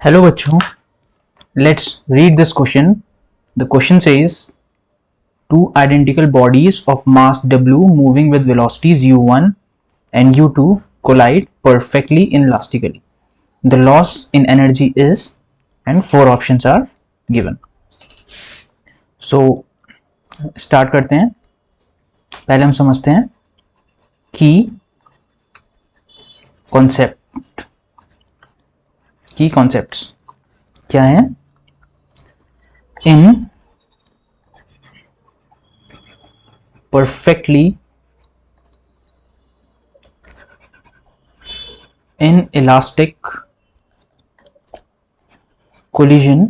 Hello बच्चों, let's read this question. The question says two identical bodies of mass W moving with velocities u1 and u2 collide perfectly inelastically. The loss in energy is, and four options are given. So start करते हैं. पहले हम समझते हैं की concepts क्या है. इन perfectly inelastic collision,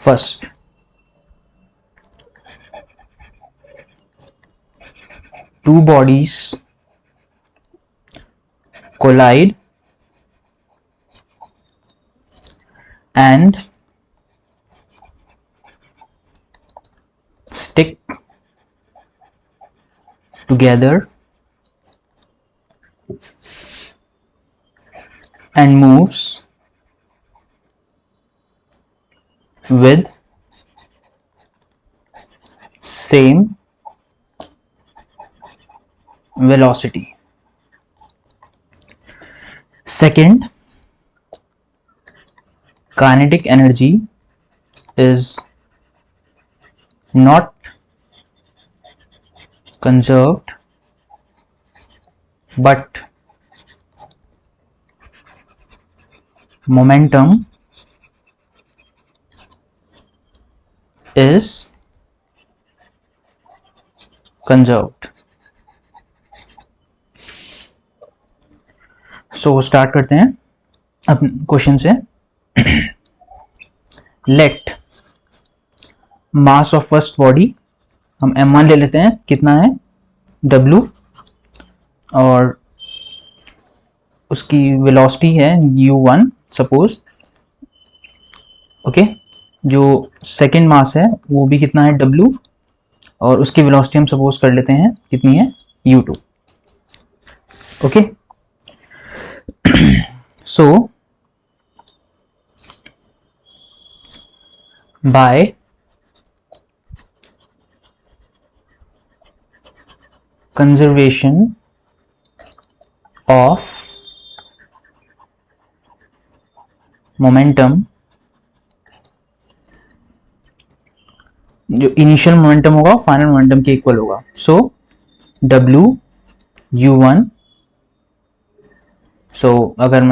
first two bodies collide and stick together and moves with same velocity. Second, kinetic energy is not conserved but momentum is conserved. So start करते हैं अब क्वेश्चन से. Let mass of first body हम m1 ले लेते हैं. कितना है? w, और उसकी वेलोसिटी है u1 सपोज. ओके, जो सेकेंड मास है वो भी कितना है? w, और उसकी वेलोसिटी हम सपोज कर लेते हैं कितनी है? u2. Okay, so by conservation of momentum, जो इनिशियल मोमेंटम होगा फाइनल मोमेंटम के इक्वल होगा. सो w u1. सो अगर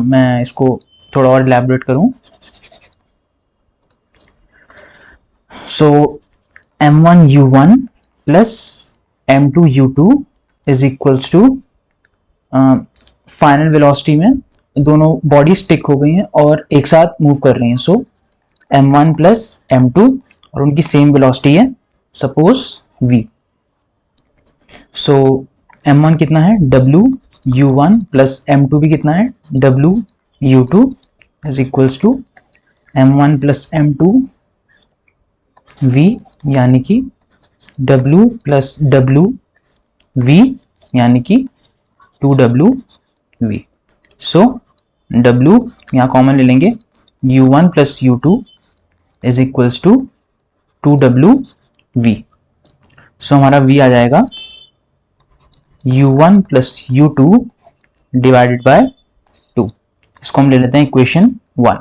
मैं इसको थोड़ा और इलैबोरेट करूं, so m1 u1 plus m2 u2 is equals to, final velocity में दोनों बॉडी स्टिक हो गई हैं और एक साथ मूव कर रही हैं. सो m1 प्लस m2 और उनकी सेम वेलोसिटी है सपोज v. सो m1 कितना है? w u1 प्लस m2 भी कितना है? w u2 is equals to m1 plus m2 v, यानी कि w प्लस w v यानी कि 2w v. सो w यहाँ कॉमन ले लेंगे. u1 plus u2 is equals to 2w v. So हमारा v आ जाएगा u1 plus u2 divided by 2. इसको हम ले लेते हैं इक्वेशन 1.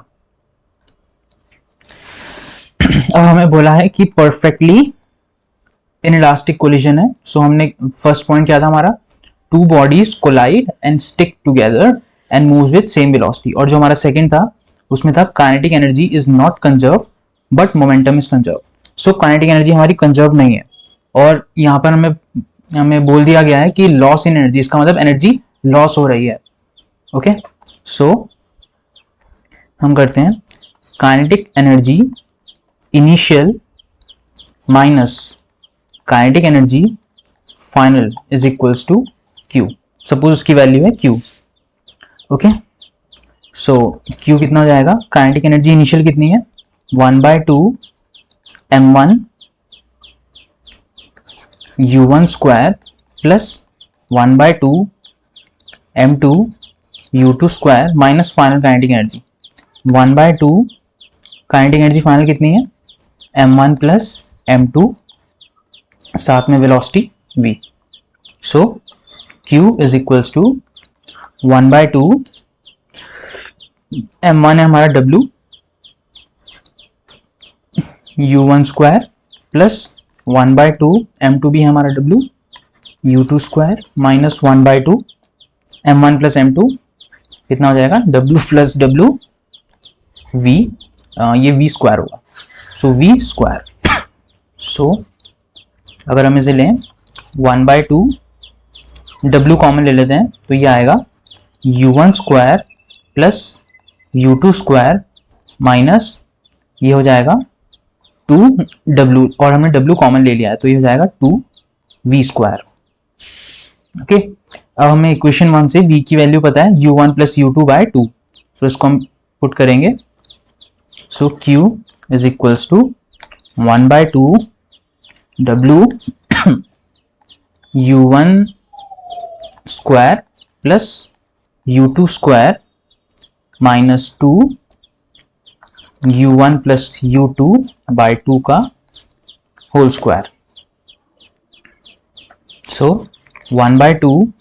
अब हमें बोला है कि परफेक्टली इनइलास्टिक कोलिजन है. सो हमने फर्स्ट पॉइंट क्या था हमारा? Two bodies collide and stick together and moves with same velocity. और जो हमारा सेकंड था उसमें था kinetic energy is not conserve but momentum is conserve. So kinetic energy हमारी कंजर्व नहीं है, और यहाँ पर हमें बोल दिया गया है कि लॉस इन एनर्जी, इसका मतलब एनर्जी लॉस हो रही है. ओके, सो हम करते हैं kinetic energy initial minus kinetic energy final is equals to q. Suppose उसकी वैल्यू है q. ओके, सो q कितना हो जाएगा? काइनेटिक एनर्जी इनिशियल कितनी है? 1/2 m1 u1 square plus 1/2 m2 u2 square minus final kinetic energy 1/2 kinetic energy final कितनी है m1 plus m2 साथ में velocity v. So q is equals to 1/2 m1 है हमारा w u1 square plus 1/2 m2 भी है हमारा w u2 square minus 1/2 m1 plus m2 कितना हो जाएगा w प्लस w v, ये v स्क्वायर होगा. सो v स्क्वायर. सो अगर हम इसे लें 1/2 w कॉमन ले लेते हैं तो ये आएगा u1 square plus u2 square minus ये हो जाएगा 2w और हमने w कॉमन ले लिया है तो ये हो जाएगा 2v स्क्वायर. ओके, अब हमें इक्वेशन 1 से v की वैल्यू पता है u1 प्लस u2/2. सो इसको हम पुट करेंगे. So q is equals to 1/2 w u1 square plus u2 square minus 2 u1 plus u2/2 का whole square. So 1/2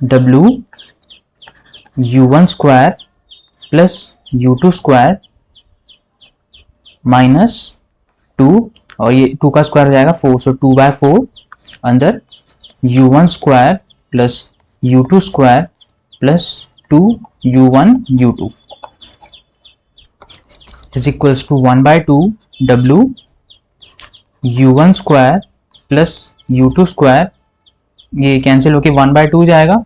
w u1 square plus u2 square minus 2 और ये 2 का स्क्वायर हो जाएगा 4. सो 2/4 अंदर u1 square plus u2 square plus 2 u1 u2 is equals to 1/2 w u1 square plus u2 square, ये cancel होके 1/2 जाएगा.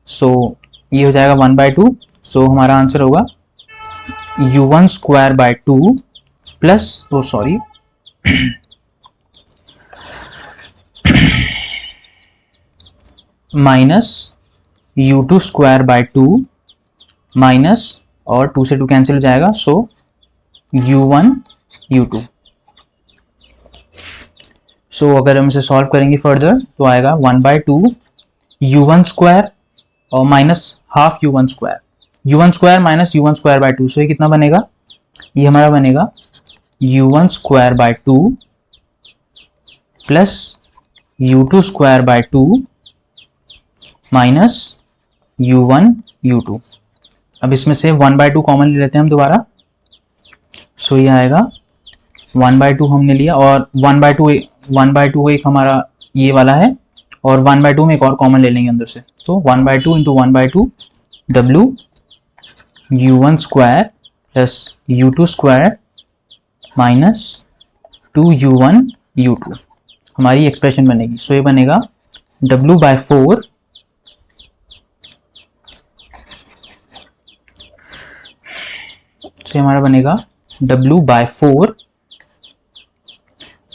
सो ये हो जाएगा 1/2. सो हमारा आंसर होगा u1 square by 2 plus sorry minus u2 square by 2 minus और 2 से 2 कैंसिल हो जाएगा. सो u1 u2. सो अगर हम इसे सॉल्व करेंगे फर्दर तो आएगा 1/2 u1 स्क्वायर और minus half u1 square, u1 square minus u1 square by 2. सो ये कितना बनेगा, ये हमारा बनेगा u1 square by 2 plus u2 square by 2 minus u1 u2. अब इसमें से 1/2 कॉमन ले लेते हैं हम दोबारा. सो ये आएगा 1/2 हमने लिया और 1/2 एक हमारा ये वाला है और 1/2 में एक और कॉमन ले लेंगे अंदर से. तो 1/2 into 1/2 w u1 square plus u2 square minus 2 u1 u2 हमारी एक्सप्रेशन बनेगी. सो ये बनेगा w/4 से हमारा बनेगा w/4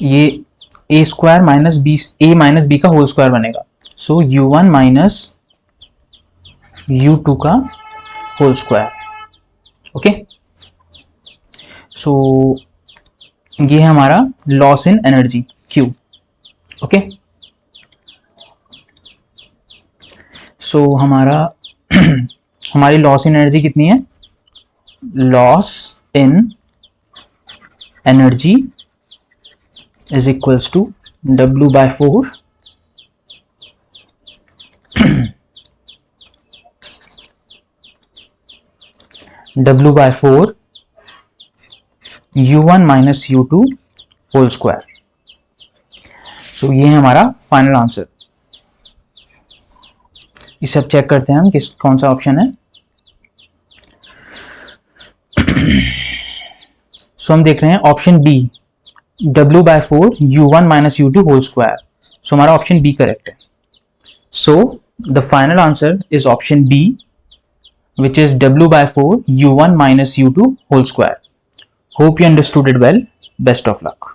ये a square minus B, a minus B का होल स्क्वायर बनेगा. सो u1 माइनस u2 का होल स्क्वायर. ओके, सो ये है हमारा loss in energy Q. Okay, so हमारी लॉस इन एनर्जी कितनी है, loss in energy is equals to w/4 w/4 u1 minus u2 whole square. So ये है हमारा फाइनल आंसर. इसे अब चेक करते हैं हम कौन सा ऑप्शन है. सो हम देख रहे हैं option B w/4 u1 minus u2 whole square. So हमारा ऑप्शन बी करेक्ट है. So the final answer is option B which is w/4 u1 minus u2 whole square. Hope you understood it well. Best of luck.